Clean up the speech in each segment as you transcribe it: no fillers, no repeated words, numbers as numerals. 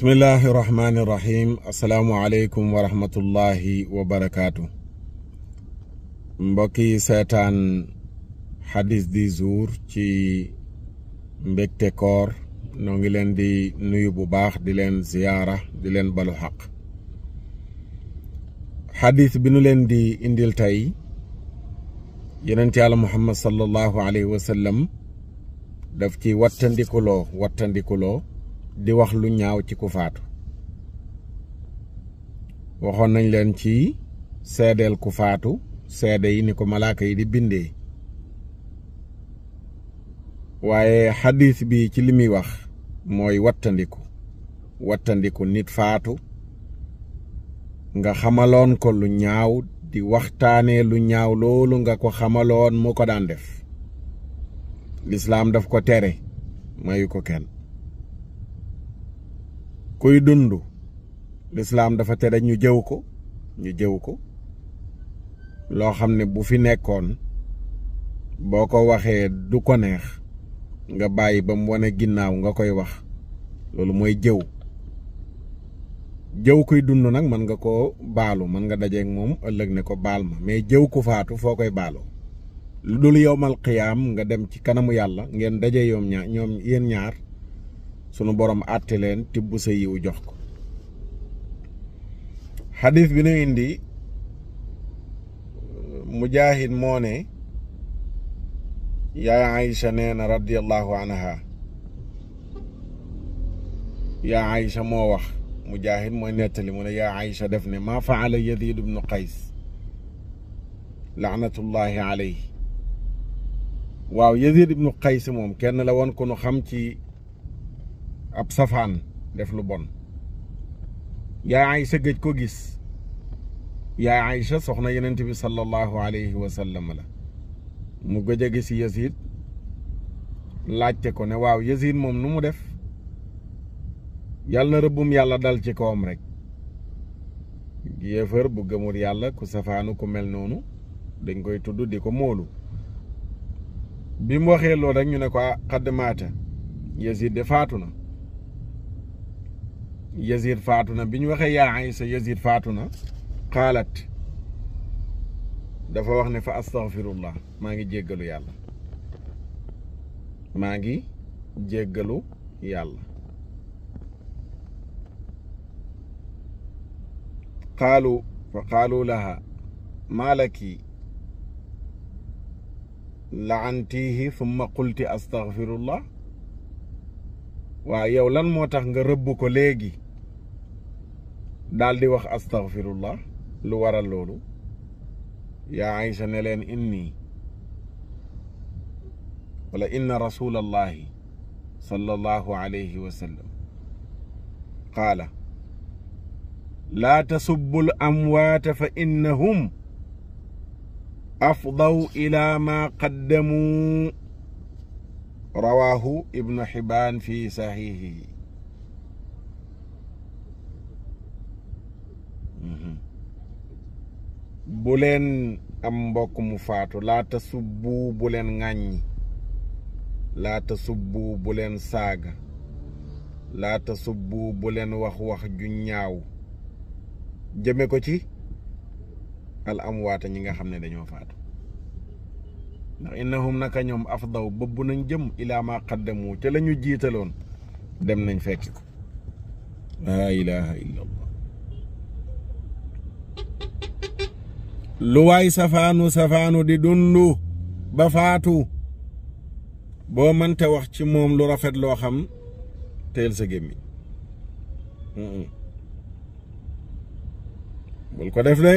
bismillahi rahmani rahim assalaamu aleykum wa rahmatullahi wa barakaatu mbokki seetaan hadith du jour ci mbégte koor noo ngi leen di nuyu bu baax di leen ziyaara di leen balu xaq hadith bi nu leen di indil tey yonent Yàlla Muhammad sallallahu alayhi wa sallam daf ci wattandikuloo di wax lu ñaaw ci ku faatu waxoon nañ leen ci seedeel ku faatu seede yi ni ko malaaka yi di bindee waaye xadiis bi ci li muy wax mooy wattandiku nit faatu nga xamaloon ko lu ñaaw di waxtaanee lu ñaaw loolu nga ko xamaloon mu ko daan def lislaam daf ko tere mayu ko kenn kuy dund lislaam dafa tere ñu jëw ko loo xam ne bu fi nekkoon boo ko waxee du ko neex nga bàyyi ba mu wane ginnaaw nga koy wax loolu mooy jëw kuy dund nag mën nga ko baalu mën nga dajeeg moom ëllëg ne ko baal ma mais jëw ku faatu foo koy baaloo lu dul yowmal qiyaam nga dem ci kanamu yàlla ngeen daje ñoom yéen ñaar sunu borom àtte leen tibb sa yiw jox ko xadis bi nu indi Mujaahid moo ne yaa Aïcha nee na radiyallahu anha yaa Aïcha moo wax Mujaahid mooy nettali mu ne yaa Aïcha def ne maa faala Yazid ibnu Qays laanatullahi alayhi waaw Yazid ibnu Qays moom kenn la woon ku nu xam ci ab safaan def lu bon yaa Aïcha gëj ko gis yaa Aïcha soxna yenent bi sallallahu alayhi wa sallam la mu gëj a gis Yazid laajte ko ne waaw Yazid moom nu mu def yàlla na rëbbum yàlla dal ci kawam rek yéefar bu gëmul yàlla ku safaanu ku mel noonu dañ koy tudd di ko móolu bi mu waxee loolu rek ñu ne ko xadd maata Yazid de faatu na Yazid faatu na bi ñu waxee yaa Aïcha Yazid faatu na xaalat dafa wax ne fa astaghfirullah maa ngi jéggalu yàlla qaalu laha maa laki laantihi thumma qulti astaghfirullah waa yow lan moo tax nga rëbb ko léegi daal di wax astaghfirullah lu waral loolu yaa Aïcha ne leen inna rasulallahi sallallahu alayhi wa sallam qaala laa tasubbu al amwaata fa innahum afdaw ila ma qaddamuu rawaahu ibnu Xibaan fi saxiixihi bu leen am mbokk mu faatu laata subbu bu leen ŋàññi laata subbu bu leen saaga laata subbu bu leen wax ju ñaaw jëme ko ci al amwaata ñi nga xam ne dañoo faatu ndax innahum naka ñoom afdaw bëbb nañ jëm ilaa ma qaddamu ca la ñu jiitaloon dem nañ fekki ko laa ilaha illa allah lu waay safaanu di dundu ba faatu boo mënte wax ci moom lu rafet loo xam teel sa gémmiñ bul ko def de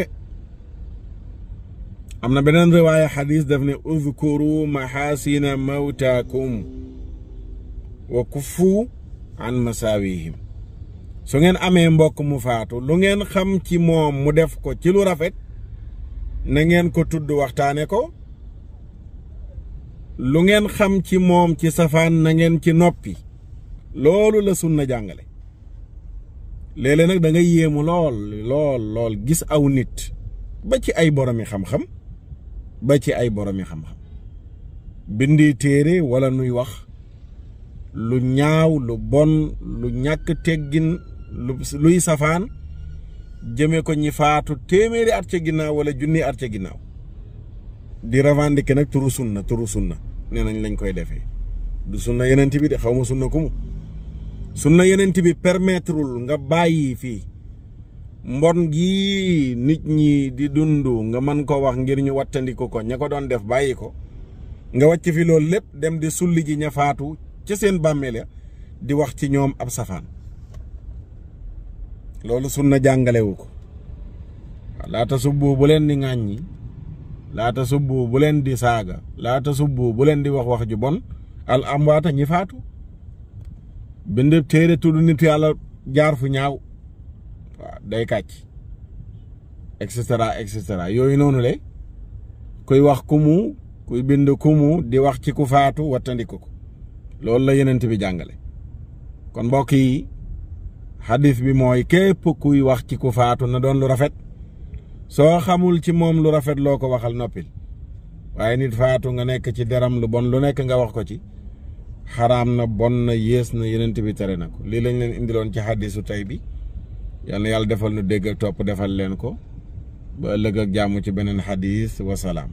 am na beneen riwaaya xadis daf ne uzkuru maxaasina mawtaakum wa kuffu an masaawihim su ngeen amee mbokk mu faatu lu ngeen xam ci moom mu def ko ci lu rafet na ngeen ko tudd waxtaane ko lu ngeen xam ci moom ci safaan na ngeen ci noppi loolu la sunna jàngale léeg-léeg nag da nga yéemu lool gis aw nit ba ci ay boromi xam-xam bindi téere wala nuy wax lu ñaaw lu bon lu ñàkk teggin luy safaan jëme ko ñi faatu téeméeri at ca ginnaaw wala junni at ca ginnaaw di revendiquer nag turu sunna nee nañ lañ koy defee du sunna yenent bi de xaw ma sunna ku mu sunna yenent bi permettrewul nga bàyyi fii mbon gi nit ñi di dund nga mën ko wax ngir ñu wattandiku ko ña ko doon def bàyyi ko nga wàcc fi loolu lépp dem di sulli ji ña faatu ca seen bàmmeel ya di wax ci ñoom ab safaan loolu sunna jàngalewu ko laata subbu bu leen di ŋàññi laata subbu bu leen di saaga laata subbu bu leen di wax ju bon al amwaata ñi faatu bind téere tudd nit yàlla jaar fu ñaaw waaw day kàcc et cetera yooyu noonu le kuy wax kuy bind kumu di wax ci ku faatu wattandiku ko loolu la yenent bi jàngale kon mbokk yi xadis bi mooy képp kuy wax ci ku faatu na doon lu rafet soo xamul ci moom lu rafet loo ko waxal noppil waaye nit faatu nga nekk ci deram lu bon lu nekk nga wax ko ci xaraam na bon na yées na yenent bi tere na ko lii lañ leen indiloon ci xadisu tey bi yal na yàlla defal nu dégg ak topp defal leen ko ba ëllëg ak jàmm ci beneen xadis wasalaam